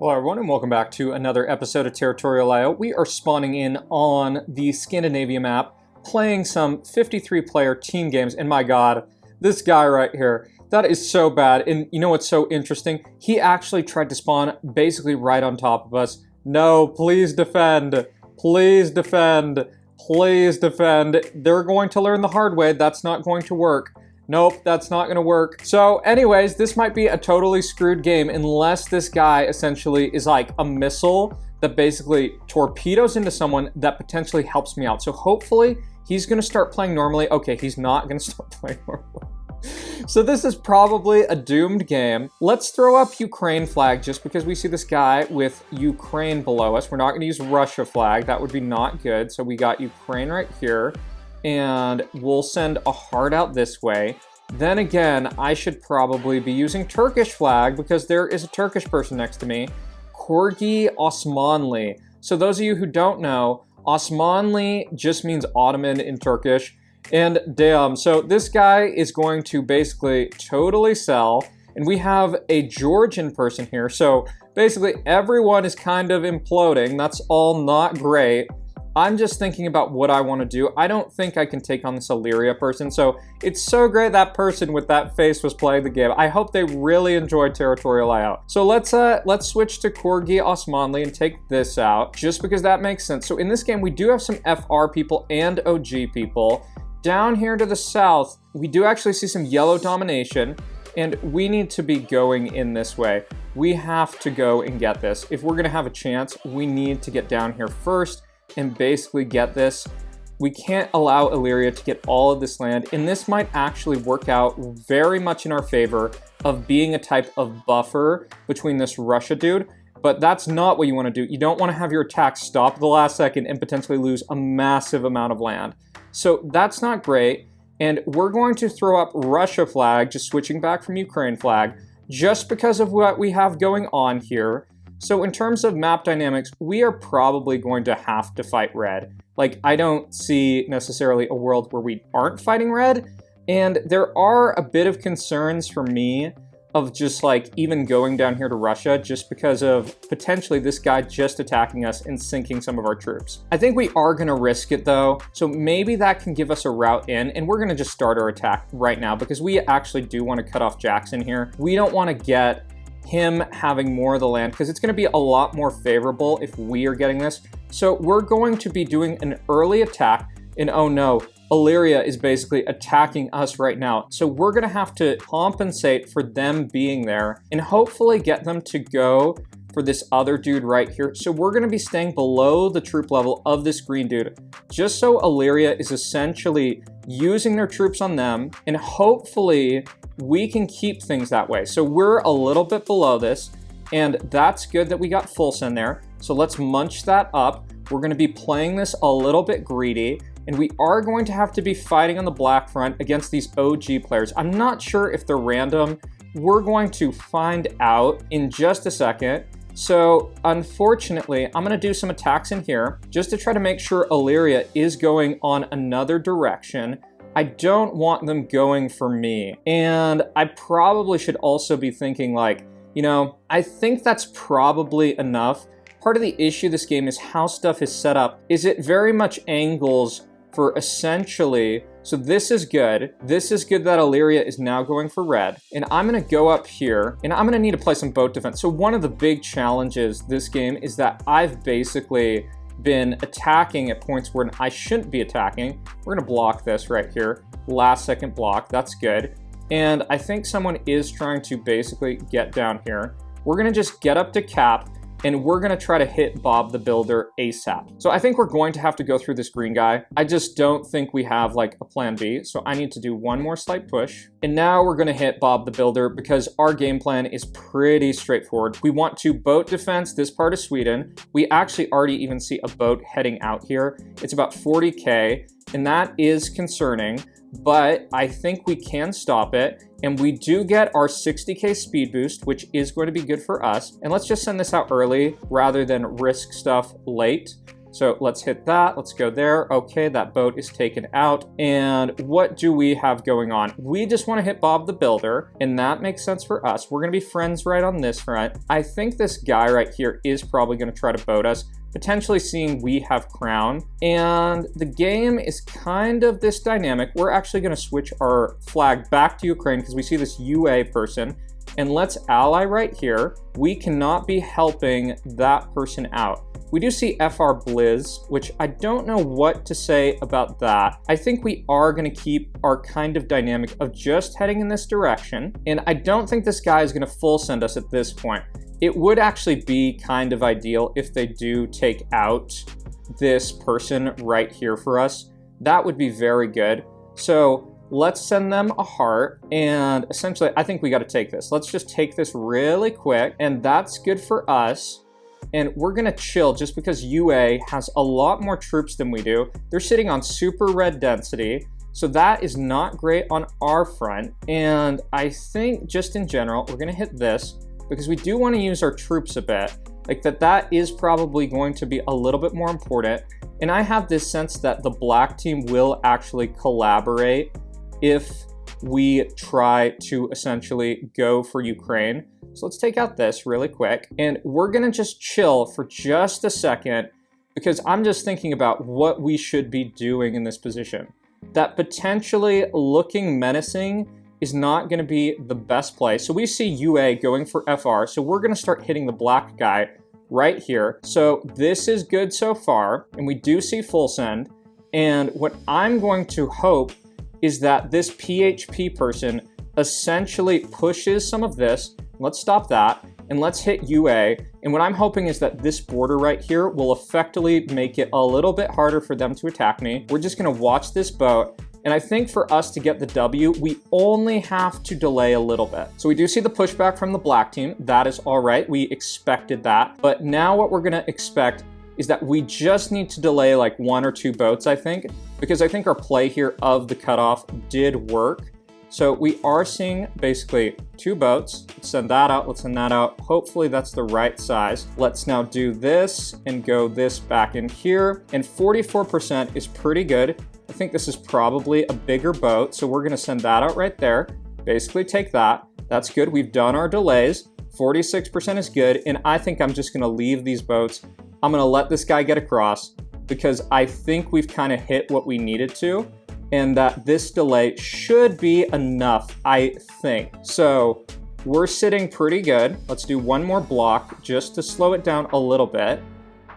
Hello everyone and welcome back to another episode of Territorialio. We are spawning in on the Scandinavian map, playing some 53 player team games, and my god, this guy right here, that is so bad. And you know what's so interesting? He actually tried to spawn basically right on top of us. No, please defend. Please defend. Please defend. They're going to learn the hard way. That's not going to work. Nope, that's not gonna work. So anyways, this might be a totally screwed game unless this guy essentially is like a missile that basically torpedoes into someone that potentially helps me out. So hopefully he's gonna start playing normally. Okay, he's not gonna start playing normally. So this is probably a doomed game. Let's throw up Ukraine flag just because we see this guy with Ukraine below us. We're not gonna use Russia flag. That would be not good. So we got Ukraine right here. And we'll send a heart out this way. Then again, I should probably be using Turkish flag because there is a Turkish person next to me. Corgi Osmanli. So those of you who don't know, Osmanli just means Ottoman in Turkish. And damn, so this guy is going to basically totally sell. And we have a Georgian person here. So basically everyone is kind of imploding. That's all not great. I'm just thinking about what I want to do. I don't think I can take on this Illyria person, so it's so great that person with that face was playing the game. I hope they really enjoyed Territorialio. So let's switch to Corgi Osmanli and take this out, just because that makes sense. So in this game, we do have some FR people and OG people. Down here to the south, we do actually see some yellow domination, and we need to be going in this way. We have to go and get this. If we're gonna have a chance, we need to get down here first and basically get this. We can't allow Illyria to get all of this land, and this might actually work out very much in our favor of being a type of buffer between this Russia dude, but that's not what you want to do. You don't want to have your attack stop at the last second and potentially lose a massive amount of land. So that's not great, and we're going to throw up Russia flag, just switching back from Ukraine flag, just because of what we have going on here. So in terms of map dynamics, we are probably going to have to fight red. Like, I don't see necessarily a world where we aren't fighting red. And there are a bit of concerns for me of just like even going down here to Russia just because of potentially this guy just attacking us and sinking some of our troops. I think we are gonna risk it though. So maybe that can give us a route in, and we're gonna just start our attack right now because we actually do want to cut off Jackson here. We don't want to get him having more of the land because it's going to be a lot more favorable if we are getting this. So we're going to be doing an early attack, and oh no, Illyria is basically attacking us right now. So we're going to have to compensate for them being there and hopefully get them to go for this other dude right here. So we're going to be staying below the troop level of this green dude, just so Illyria is essentially using their troops on them, and hopefully we can keep things that way. So we're a little bit below this, and that's good that we got full send there. So let's munch that up. We're going to be playing this a little bit greedy, and we are going to have to be fighting on the black front against these OG players. I'm not sure if they're random. We're going to find out in just a second. So unfortunately, I'm going to do some attacks in here just to try to make sure Illyria is going on another direction. I don't want them going for me. And I probably should also be thinking like, you know, I think that's probably enough. Part of the issue this game is how stuff is set up. Is it very much angles for essentially, so this is good. This is good that Illyria is now going for red. And I'm gonna go up here and I'm gonna need to play some boat defense. So one of the big challenges this game is that I've basically been attacking at points where I shouldn't be attacking. We're gonna block this right here. Last second block, that's good. And I think someone is trying to basically get down here. We're gonna just get up to cap and we're gonna try to hit Bob the Builder ASAP. So I think we're going to have to go through this green guy. I just don't think we have like a plan B. So I need to do one more slight push. And now we're gonna hit Bob the Builder because our game plan is pretty straightforward. We want to boat defense this part of Sweden. We actually already even see a boat heading out here. It's about 40K, and that is concerning, but I think we can stop it. And we do get our 60K speed boost, which is going to be good for us. And let's just send this out early rather than risk stuff late. So let's hit that. Let's go there. Okay, that boat is taken out. And what do we have going on? We just want to hit Bob the Builder, and that makes sense for us. We're going to be friends right on this front. I think this guy right here is probably going to try to boat us, potentially seeing we have crown. And the game is kind of this dynamic. We're actually going to switch our flag back to Ukraine because we see this UA person. And let's ally right here. We cannot be helping that person out. We do see FR Blizz, which I don't know what to say about that. I think we are going to keep our kind of dynamic of just heading in this direction. And I don't think this guy is going to full send us at this point. It would actually be kind of ideal if they do take out this person right here for us. That would be very good. So let's send them a heart, and essentially I think we got to take this. Let's just take this really quick, and that's good for us. And we're gonna chill just because UA has a lot more troops than we do. They're sitting on super red density, so that is not great on our front. And I think just in general, we're gonna hit this because we do want to use our troops a bit. Like that is probably going to be a little bit more important. And I have this sense that the black team will actually collaborate if we try to essentially go for Ukraine. So let's take out this really quick, and we're gonna just chill for just a second because I'm just thinking about what we should be doing in this position. That potentially looking menacing is not gonna be the best play. So we see UA going for FR, so we're gonna start hitting the black guy right here. So this is good so far, and we do see full send. And what I'm going to hope is that this PHP person essentially pushes some of this. Let's stop that, and let's hit UA. And what I'm hoping is that this border right here will effectively make it a little bit harder for them to attack me. We're just gonna watch this boat, and I think for us to get the W, we only have to delay a little bit. So we do see the pushback from the black team. That is all right, we expected that. But now what we're gonna expect is that we just need to delay like 1 or 2 boats, I think, because I think our play here of the cutoff did work. So we are seeing basically 2 boats. Let's send that out, let's send that out. Hopefully that's the right size. Let's now do this and go this back in here. And 44% is pretty good. I think this is probably a bigger boat. So we're gonna send that out right there. Basically take that. That's good, we've done our delays. 46% is good. And I think I'm just gonna leave these boats. I'm gonna let this guy get across because I think we've kind of hit what we needed to, and that this delay should be enough, I think. So we're sitting pretty good. Let's do 1 more block just to slow it down a little bit.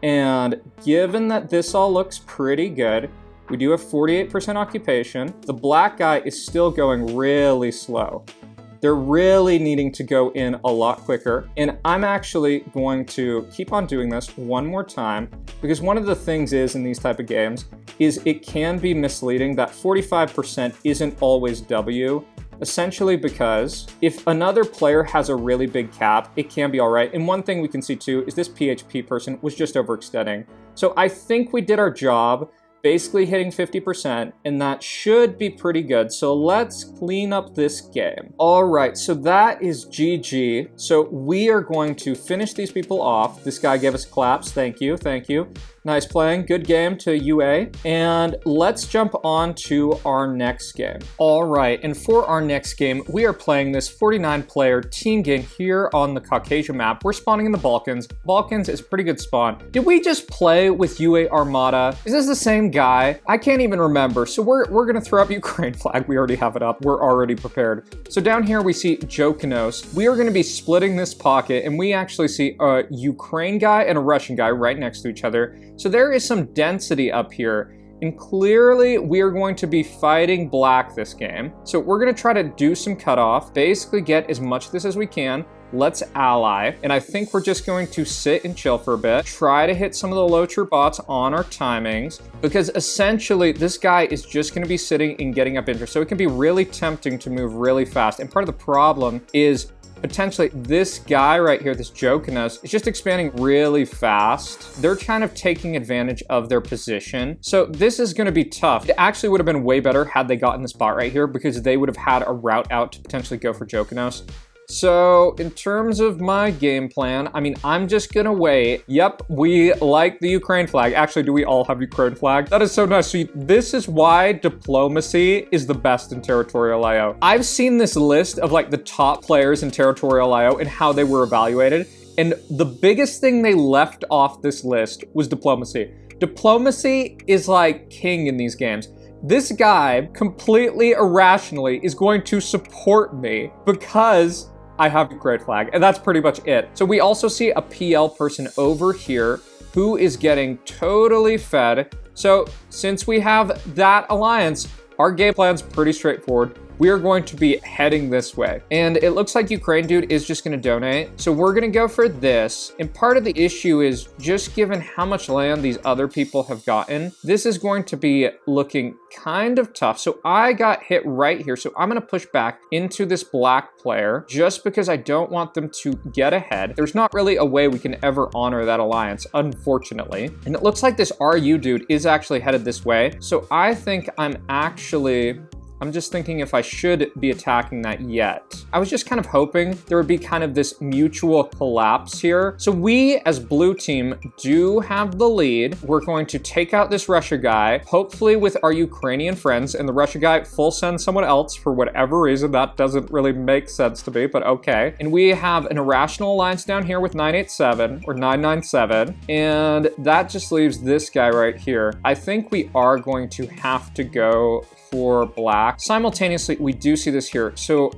And given that this all looks pretty good, we do have 48% occupation. The black guy is still going really slow. They're really needing to go in a lot quicker. And I'm actually going to keep on doing this 1 more time, because one of the things is in these type of games is it can be misleading that 45% isn't always W, essentially because if another player has a really big cap, it can be all right. And one thing we can see too is this PHP person was just overextending. So I think we did our job, basically hitting 50%, and that should be pretty good. So let's clean up this game. All right, so that is GG. So we are going to finish these people off. This guy gave us claps, thank you, thank you. Nice playing, good game to UA. And let's jump on to our next game. All right, and for our next game, we are playing this 49-player team game here on the Caucasia map. We're spawning in the Balkans. Balkans is a pretty good spawn. Did we just play with UA Armada? Is this the same guy? I can't even remember. So we're gonna throw up Ukraine flag. We already have it up. We're already prepared. So down here we see Jokinos. We are gonna be splitting this pocket, and we actually see a Ukraine guy and a Russian guy right next to each other. So there is some density up here, and clearly we are going to be fighting black this game. So we're gonna try to do some cutoff, basically get as much of this as we can. Let's ally, and I think we're just going to sit and chill for a bit, try to hit some of the low troop bots on our timings, because essentially this guy is just gonna be sitting and getting up interest. So it can be really tempting to move really fast, and part of the problem is potentially this guy right here, this Jokinos, is just expanding really fast. They're kind of taking advantage of their position. So this is gonna be tough. It actually would have been way better had they gotten this bot right here, because they would have had a route out to potentially go for Jokinos. So in terms of my game plan, I mean, I'm just gonna wait. Yep, we like the Ukraine flag. Actually, do we all have Ukraine flag? That is so nice. So this is why diplomacy is the best in Territorialio. I've seen this list of like the top players in Territorialio and how they were evaluated. And the biggest thing they left off this list was diplomacy. Diplomacy is like king in these games. This guy completely irrationally is going to support me because I have a great flag, and that's pretty much it. So we also see a PL person over here who is getting totally fed. So since we have that alliance, our game plan's pretty straightforward. We are going to be heading this way. And it looks like Ukraine dude is just gonna donate. So we're gonna go for this. And part of the issue is just given how much land these other people have gotten, this is going to be looking kind of tough. So I got hit right here. So I'm gonna push back into this black player just because I don't want them to get ahead. There's not really a way we can ever honor that alliance, unfortunately. And it looks like this RU dude is actually headed this way. So I think I'm just thinking if I should be attacking that yet. I was just kind of hoping there would be kind of this mutual collapse here. So we, as blue team, do have the lead. We're going to take out this Russia guy, hopefully with our Ukrainian friends, and the Russia guy full send someone else for whatever reason. That doesn't really make sense to me, but okay. And we have an irrational alliance down here with 987 or 997, and that just leaves this guy right here. I think we are going to have to go for black. Simultaneously, we do see this here. So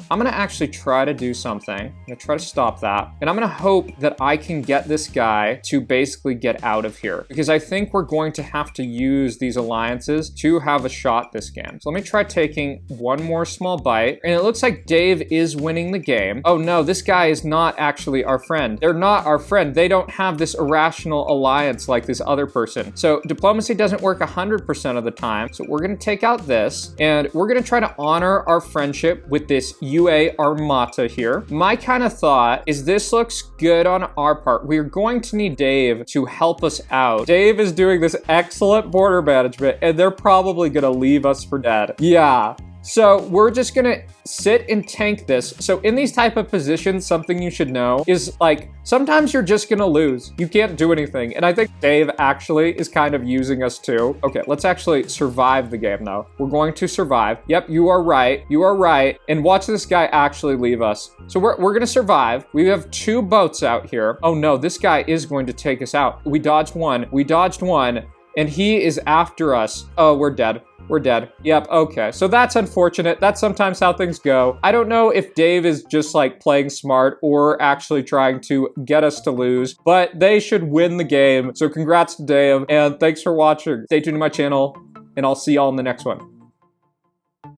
I'm gonna actually try to do something. I'm gonna try to stop that. And I'm gonna hope that I can get this guy to basically get out of here, because I think we're going to have to use these alliances to have a shot this game. So let me try taking one more small bite. And it looks like Dave is winning the game. Oh no, this guy is not actually our friend. They're not our friend. They don't have this irrational alliance like this other person. So diplomacy doesn't work 100% of the time. So we're gonna take out this, and we're gonna try to honor our friendship with this UA Armata here. My kind of thought is this looks good on our part. We're going to need Dave to help us out. Dave is doing this excellent border management, and they're probably gonna leave us for dead. Yeah. So we're just gonna sit and tank this. So in these type of positions, something you should know is like, sometimes you're just gonna lose. You can't do anything. And I think Dave actually is kind of using us too. Okay, let's actually survive the game though. We're going to survive. Yep, you are right. You are right. And watch this guy actually leave us. So we're gonna survive. We have 2 boats out here. Oh no, this guy is going to take us out. We dodged one, and he is after us. Oh, we're dead. We're dead. Yep, okay. So that's unfortunate. That's sometimes how things go. I don't know if Dave is just like playing smart or actually trying to get us to lose, but they should win the game. So congrats to Dave, and thanks for watching. Stay tuned to my channel, and I'll see y'all in the next one.